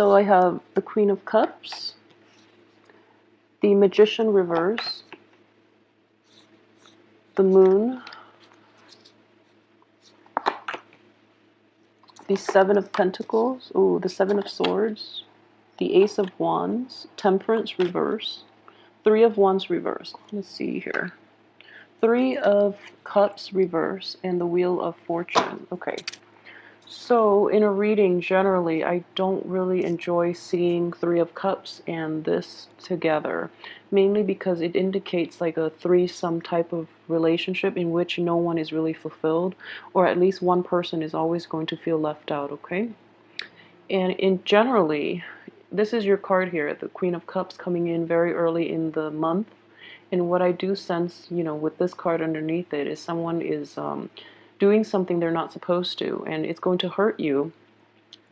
So I have the Queen of Cups, the Magician reverse, the Moon, the Seven of Pentacles, ooh, the Seven of Swords, the Ace of Wands, Temperance reverse, Three of Wands reverse. Let's see here. Three of Cups reverse, and the Wheel of Fortune. Okay. So in a reading, generally, I don't really enjoy seeing Three of Cups and this together, mainly because it indicates like a threesome type of relationship in which no one is really fulfilled, or at least one person is always going to feel left out, okay? And in generally, this is your card here, the Queen of Cups coming in very early in the month. And what I do sense, you know, with this card underneath it is someone is doing something they're not supposed to, and it's going to hurt you,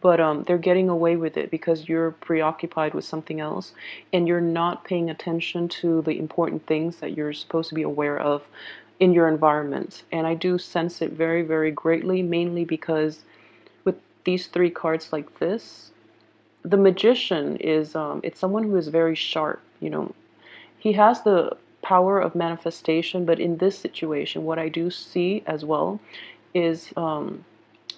but they're getting away with it because you're preoccupied with something else, and you're not paying attention to the important things that you're supposed to be aware of in your environment. And I do sense it very, very greatly, mainly because with these three cards like this, the Magician is, it's someone who is very sharp, you know. He has the power of manifestation, but in this situation, what I do see as well is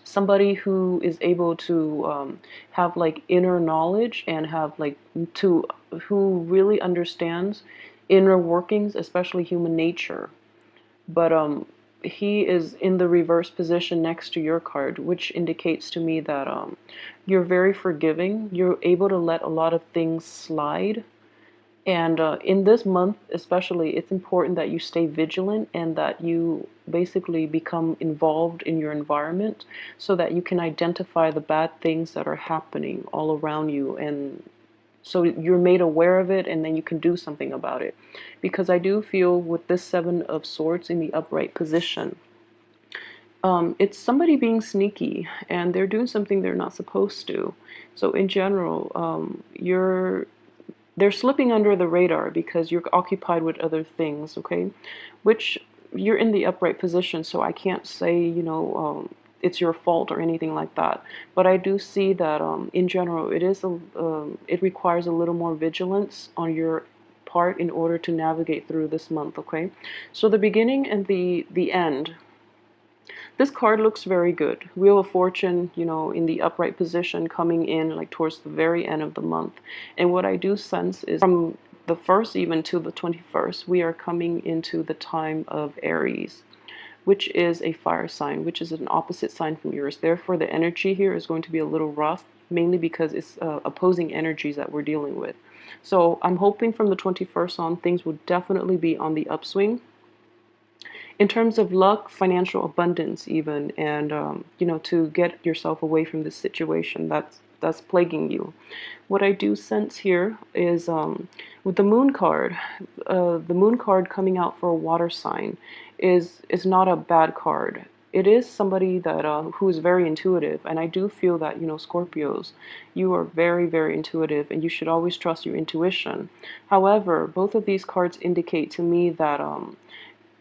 somebody who is able to have like inner knowledge and have like who really understands inner workings, especially human nature. But he is in the reverse position next to your card, which indicates to me that you're very forgiving. You're able to let a lot of things slide. And in this month especially, it's important that you stay vigilant and that you basically become involved in your environment so that you can identify the bad things that are happening all around you. And so you're made aware of it, and then you can do something about it. Because I do feel with this Seven of Swords in the upright position, it's somebody being sneaky, and they're doing something they're not supposed to. So in general, they're slipping under the radar because you're occupied with other things, okay? Which you're in the upright position, so I can't say, you know, it's your fault or anything like that. But I do see that in general, it requires a little more vigilance on your part in order to navigate through this month, okay? So the beginning and the end. This card looks very good. Wheel of Fortune, you know, in the upright position coming in like towards the very end of the month. And what I do sense is from the 1st even to the 21st, we are coming into the time of Aries, which is a fire sign, which is an opposite sign from yours. Therefore, the energy here is going to be a little rough, mainly because it's opposing energies that we're dealing with. So I'm hoping from the 21st on, things will definitely be on the upswing. In terms of luck, financial abundance even, and you know, to get yourself away from this situation that's plaguing you. What I do sense here is with the Moon card, the Moon card coming out for a water sign is not a bad card. It is somebody that who is very intuitive, and I do feel that, you know, Scorpios, you are very, very intuitive, and you should always trust your intuition. However, both of these cards indicate to me that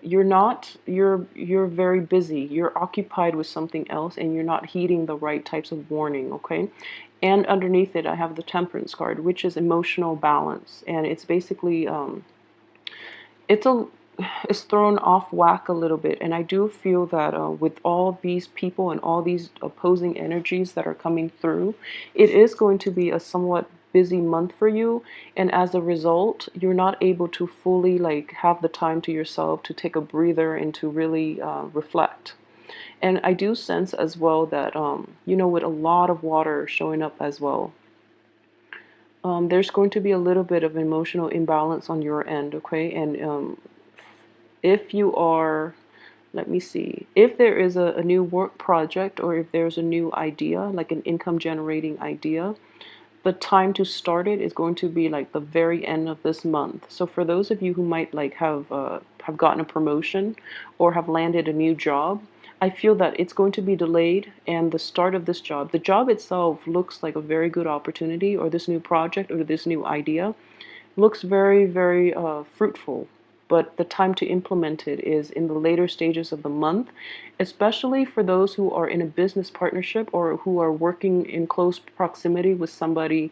you're very busy, you're occupied with something else, and you're not heeding the right types of warning, okay? And underneath it I have the Temperance card, which is emotional balance, and it's basically it's a it's thrown off whack a little bit. And I do feel that with all these people and all these opposing energies that are coming through, it is going to be a somewhat busy month for you, and as a result, you're not able to fully like have the time to yourself to take a breather and to really reflect. And I do sense as well that you know, with a lot of water showing up as well, there's going to be a little bit of emotional imbalance on your end, okay? And if you are, let me see, if there is a new work project, or if there's a new idea, like an income generating idea, the time to start it is going to be like the very end of this month. So for those of you who might like have gotten a promotion or have landed a new job, I feel that it's going to be delayed, and the start of this job, the job itself looks like a very good opportunity, or this new project or this new idea looks very, very fruitful. but the time to implement it is in the later stages of the month, especially for those who are in a business partnership or who are working in close proximity with somebody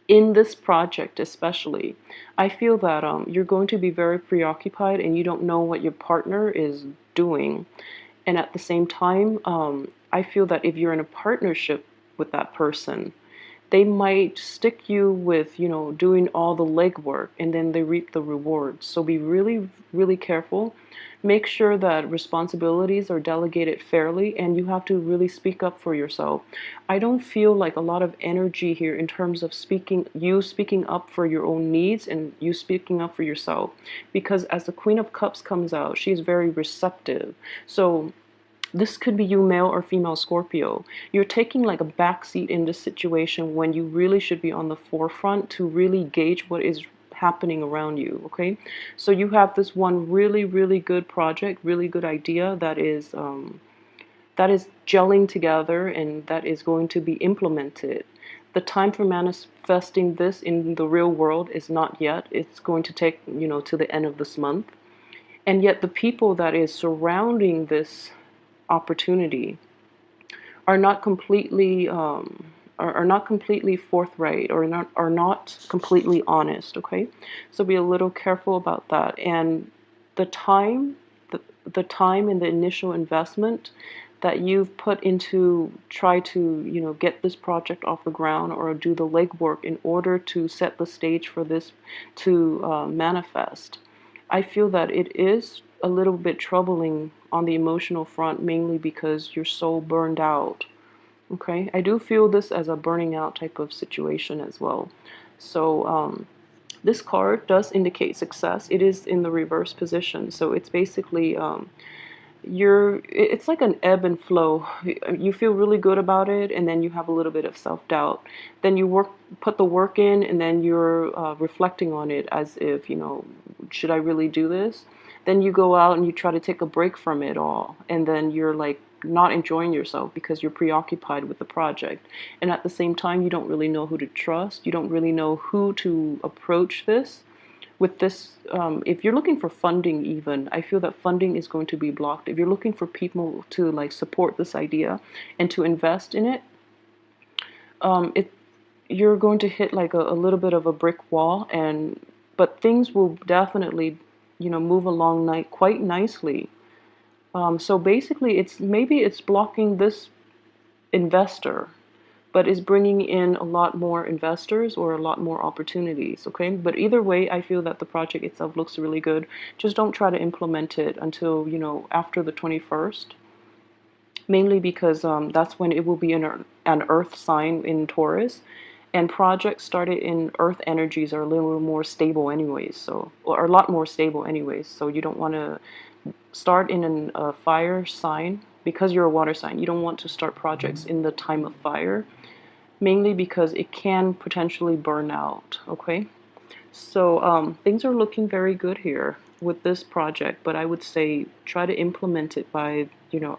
in this project. Especially, I feel that you're going to be very preoccupied and you don't know what your partner is doing. And at the same time, I feel that if you're in a partnership with that person, they might stick you with, doing all the legwork and then they reap the rewards. So be really, really careful. Make sure that responsibilities are delegated fairly and you have to really speak up for yourself. I don't feel like a lot of energy here in terms of speaking up for your own needs and you speaking up for yourself. Because as the Queen of Cups comes out, she is very receptive. So this could be you, male or female Scorpio. You're taking like a backseat in this situation when you really should be on the forefront to really gauge what is happening around you. Okay, so you have this one really, really good project, really good idea that is gelling together and that is going to be implemented. The time for manifesting this in the real world is not yet. It's going to take, to the end of this month. And yet the people that is surrounding this opportunity are not completely are not completely forthright or are not completely honest. Okay, so be a little careful about that. And the time the time and the initial investment that you've put into try to get this project off the ground or do the legwork in order to set the stage for this to manifest, I feel that it is a little bit troubling on the emotional front, mainly because you're so burned out. Okay, I do feel this as a burning out type of situation as well. So this card does indicate success. It is in the reverse position, so it's basically it's like an ebb and flow. You feel really good about it and then you have a little bit of self-doubt, then you put the work in, and then you're reflecting on it as if, should I really do this? Then you go out and you try to take a break from it all, and then you're like not enjoying yourself because you're preoccupied with the project. And at the same time, you don't really know who to trust. You don't really know who to approach this with this. If you're looking for funding, even, I feel that funding is going to be blocked. If you're looking for people to like support this idea and to invest in it, you're going to hit like a little bit of a brick wall. But things will definitely move along quite nicely. So basically, maybe it's blocking this investor, but is bringing in a lot more investors or a lot more opportunities. Okay, but either way, I feel that the project itself looks really good. Just don't try to implement it until after the 21st, mainly because that's when it will be an earth sign in Taurus, and projects started in earth energies are a little more stable anyways, so, or a lot more stable anyways, so you don't want to start in a fire sign. Because you're a water sign, you don't want to start projects in the time of fire, mainly because it can potentially burn out. Okay, so things are looking very good here with this project, but I would say try to implement it by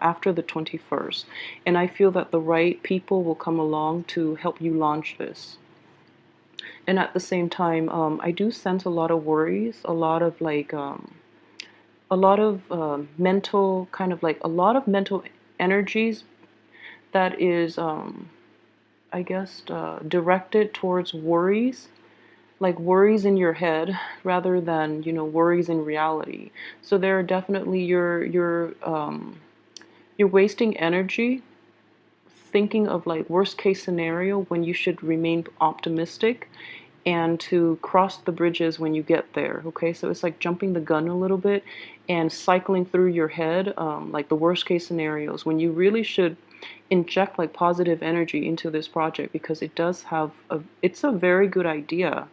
after the 21st, and I feel that the right people will come along to help you launch this. And at the same time, I do sense a lot of worries, a lot of like a lot of mental, kind of like a lot of mental energies that is I guess directed towards worries, like worries in your head rather than worries in reality. So there are definitely you're wasting energy thinking of like worst case scenario when you should remain optimistic and to cross the bridges when you get there. Okay, so it's like jumping the gun a little bit and cycling through your head like the worst case scenarios when you really should inject like positive energy into this project, because it's a very good idea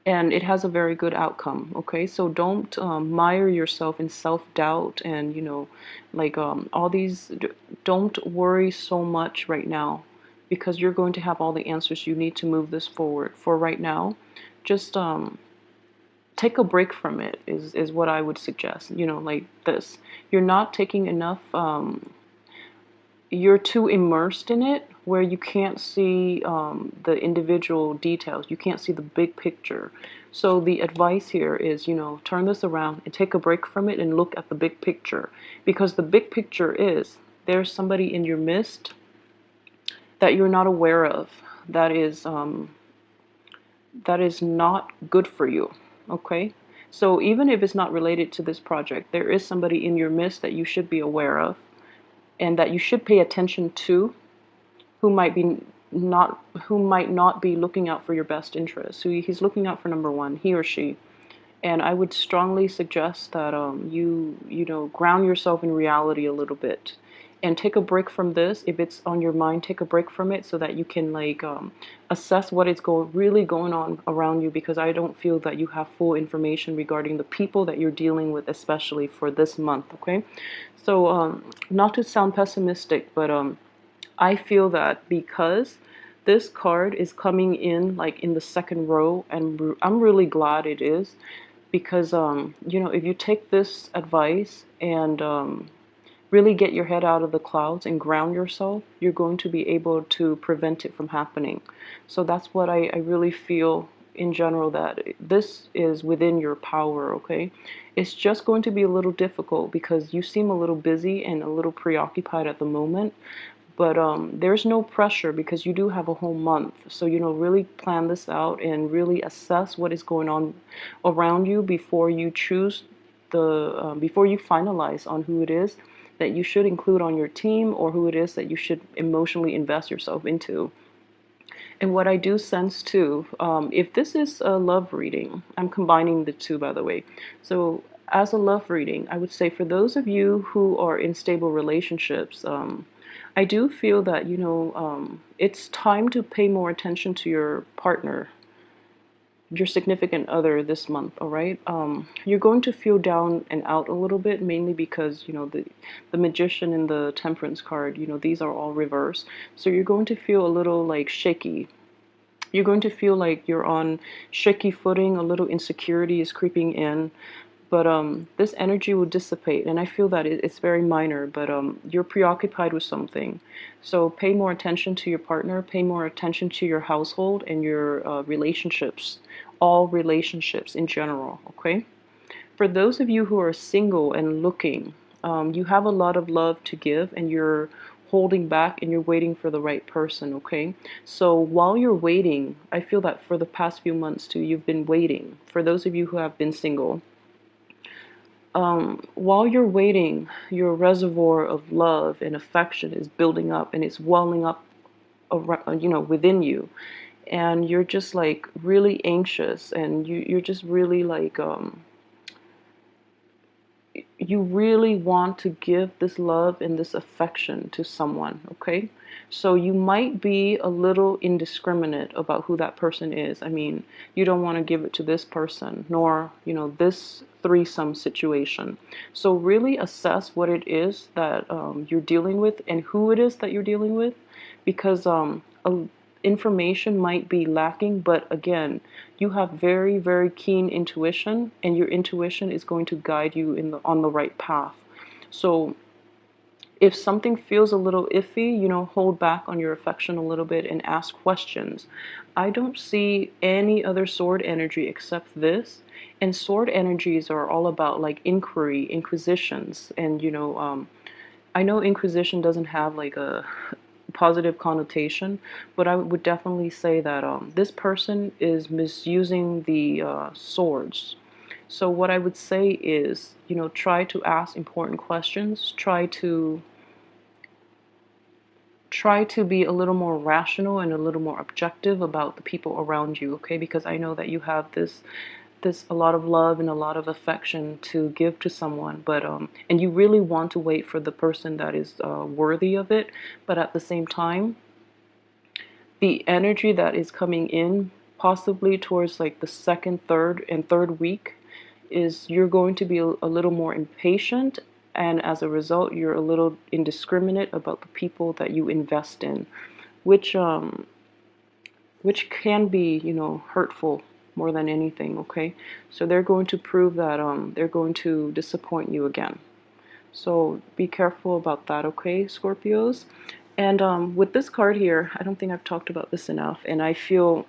and it has a very good outcome. Okay, so don't mire yourself in self-doubt and like all these. Don't worry so much right now, because you're going to have all the answers you need to move this forward. For right now, just take a break from it is what I would suggest. Like this, you're not taking enough, you're too immersed in it where you can't see the individual details. You can't see the big picture. So the advice here is, turn this around and take a break from it and look at the big picture. Because the big picture is there's somebody in your midst that you're not aware of that is not good for you, okay? So even if it's not related to this project, there is somebody in your midst that you should be aware of and that you should pay attention to, who might not be looking out for your best interests. So he's looking out for number one, he or she. And I would strongly suggest that you ground yourself in reality a little bit and take a break from this. If it's on your mind, take a break from it so that you can assess what is really going on around you, because I don't feel that you have full information regarding the people that you're dealing with, especially for this month, okay? So not to sound pessimistic, but I feel that because this card is coming in like in the second row, and I'm really glad it is, because if you take this advice and really get your head out of the clouds and ground yourself, you're going to be able to prevent it from happening. So that's what I really feel in general, that this is within your power, okay? It's just going to be a little difficult because you seem a little busy and a little preoccupied at the moment. But there's no pressure because you do have a whole month. So, really plan this out and really assess what is going on around you before you choose before you finalize on who it is that you should include on your team, or who it is that you should emotionally invest yourself into. And what I do sense too, if this is a love reading, I'm combining the two, by the way. So as a love reading, I would say for those of you who are in stable relationships, I do feel that, it's time to pay more attention to your partner, your significant other this month, all right? You're going to feel down and out a little bit, mainly because, the Magician and the Temperance card, these are all reversed. So you're going to feel a little like shaky. You're going to feel like you're on shaky footing, a little insecurity is creeping in. But this energy will dissipate, and I feel that it's very minor, but you're preoccupied with something. So pay more attention to your partner, pay more attention to your household and your relationships, all relationships in general, okay? For those of you who are single and looking, you have a lot of love to give, and you're holding back and you're waiting for the right person, okay? So while you're waiting, I feel that for the past few months too, you've been waiting. For those of you who have been single, while you're waiting, your reservoir of love and affection is building up, and it's welling up around, within you, and you're just like really anxious, and you're just really like you really want to give this love and this affection to someone, okay? So you might be a little indiscriminate about who that person is. I mean, you don't want to give it to this person, nor, this threesome situation. So really assess what it is that you're dealing with and who it is that you're dealing with, because information might be lacking, but again, you have very, very keen intuition, and your intuition is going to guide you on the right path. So if something feels a little iffy, hold back on your affection a little bit and ask questions. I don't see any other sword energy except this. And sword energies are all about like inquiry, inquisitions, and I know inquisition doesn't have like a positive connotation, but I would definitely say that this person is misusing the swords. So what I would say is, try to ask important questions, try to be a little more rational and a little more objective about the people around you, okay? Because I know that you have this a lot of love and a lot of affection to give to someone, but and you really want to wait for the person that is worthy of it, but at the same time, the energy that is coming in possibly towards like the third week is you're going to be a little more impatient, and as a result you're a little indiscriminate about the people that you invest in, which can be, hurtful more than anything, okay? So they're going to prove that they're going to disappoint you again. So be careful about that, okay, Scorpios? And with this card here, I don't think I've talked about this enough, and I feel,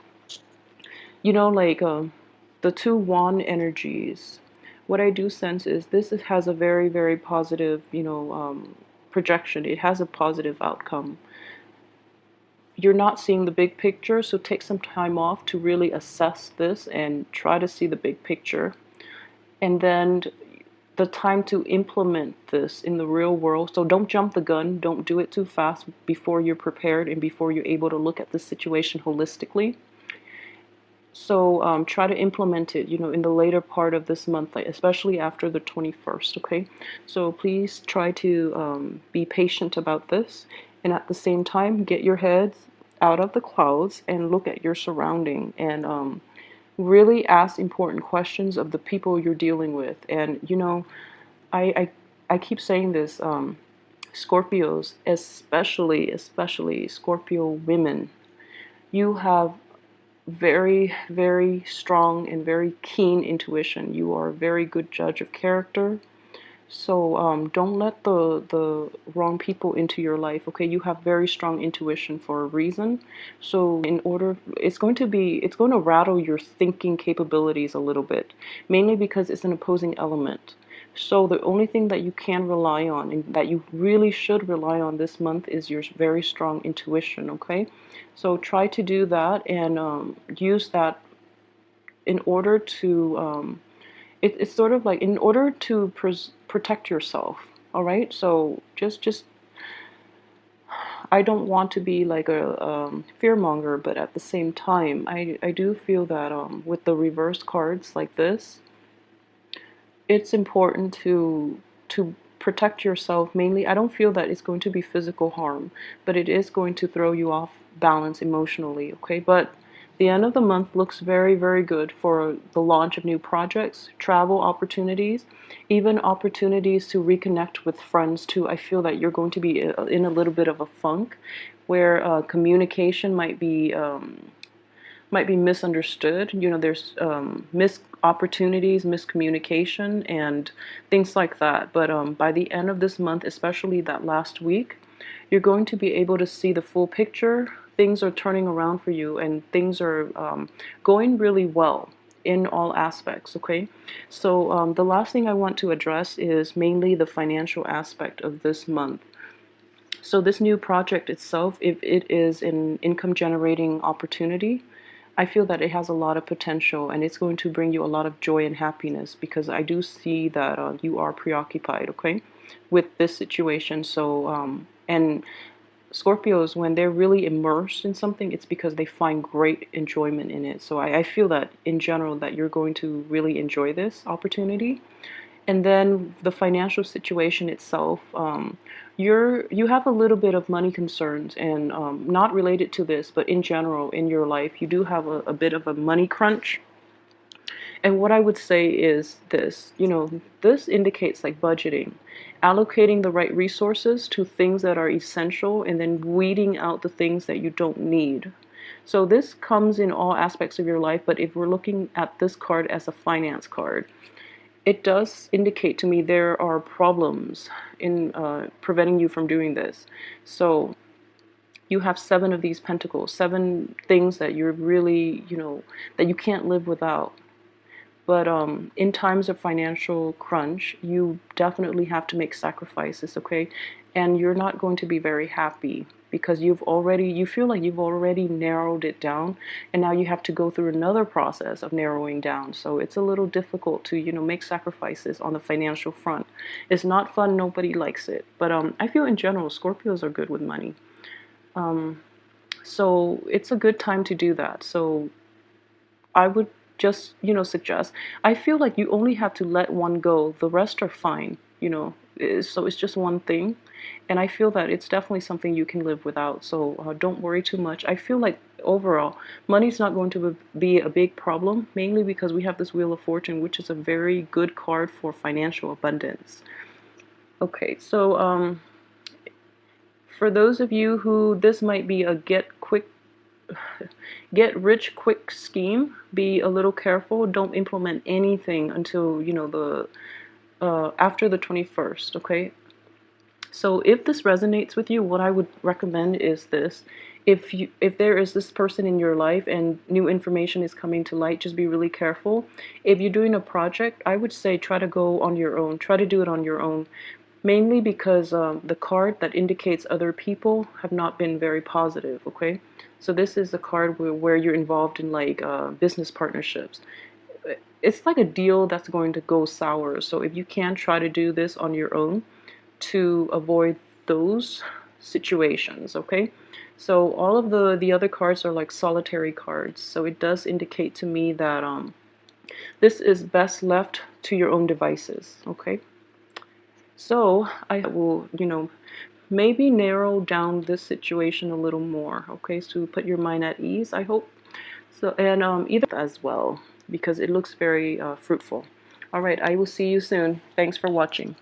like the two wand energies, what I do sense is this has a very, very positive, projection. It has a positive outcome. You're not seeing the big picture, so take some time off to really assess this and try to see the big picture. And then the time to implement this in the real world. So don't jump the gun, don't do it too fast before you're prepared and before you're able to look at the situation holistically. So try to implement it, in the later part of this month, like especially after the 21st, okay? So please try to be patient about this, and at the same time, get your heads out of the clouds and look at your surrounding, and really ask important questions of the people you're dealing with. And I keep saying this, Scorpios, especially Scorpio women, you have very, very strong and very keen intuition. You are a very good judge of character. So don't let the wrong people into your life. Okay, you have very strong intuition for a reason. So it's going to rattle your thinking capabilities a little bit, mainly because it's an opposing element. So the only thing that you can rely on and that you really should rely on this month is your very strong intuition. Okay, so try to do that and use that in order to it's sort of like in order to protect yourself. All right, so just I don't want to be like a fear monger, but at the same time I do feel that with the reverse cards like this, it's important to protect yourself. Mainly, I don't feel that it's going to be physical harm, but it is going to throw you off balance emotionally, okay? But the end of the month looks very, very good for the launch of new projects, travel opportunities, even opportunities to reconnect with friends too. I feel that you're going to be in a little bit of a funk where communication might be misunderstood. There's missed opportunities, miscommunication, and things like that. But by the end of this month, especially that last week, you're going to be able to see the full picture. Things are turning around for you, and things are going really well in all aspects, okay? So the last thing I want to address is mainly the financial aspect of this month. So this new project itself, if it is an income generating opportunity, I feel that it has a lot of potential, and it's going to bring you a lot of joy and happiness, because I do see that you are preoccupied, okay, with this situation. So, and Scorpios, when they're really immersed in something, it's because they find great enjoyment in it. So I feel that in general that you're going to really enjoy this opportunity. And then the financial situation itself, you have a little bit of money concerns, and not related to this, but in general in your life, you do have a bit of a money crunch. And what I would say is this, this indicates like budgeting, allocating the right resources to things that are essential, and then weeding out the things that you don't need. So this comes in all aspects of your life, but if we're looking at this card as a finance card, it does indicate to me there are problems in preventing you from doing this. So you have 7 of these pentacles, 7 things that you're really, that you can't live without. But in times of financial crunch, you definitely have to make sacrifices, okay? And you're not going to be very happy, because you feel like you've already narrowed it down, and now you have to go through another process of narrowing down. So it's a little difficult to, make sacrifices on the financial front. It's not fun, nobody likes it. But I feel in general, Scorpios are good with money. So it's a good time to do that. So I would just, suggest. I feel like you only have to let one go. The rest are fine, So it's just one thing. And I feel that it's definitely something you can live without. So don't worry too much. I feel like overall, money's not going to be a big problem, mainly because we have this Wheel of Fortune, which is a very good card for financial abundance. Okay, so for those of you who this might be a get rich quick scheme, be a little careful. Don't implement anything until the after the 21st, okay? So if this resonates with you, what I would recommend is this. If there is this person in your life and new information is coming to light, just be really careful. If you're doing a project, I would say try to go on your own. Try to do it on your own. Mainly because the card that indicates other people have not been very positive, okay? So this is a card where you're involved in like business partnerships. It's like a deal that's going to go sour. So if you can try to do this on your own to avoid those situations, okay? So all of the other cards are like solitary cards. So it does indicate to me that this is best left to your own devices, okay? So I will, maybe narrow down this situation a little more, okay? So put your mind at ease, I hope. So, and either as well, because it looks very fruitful. All right, I will see you soon. Thanks for watching.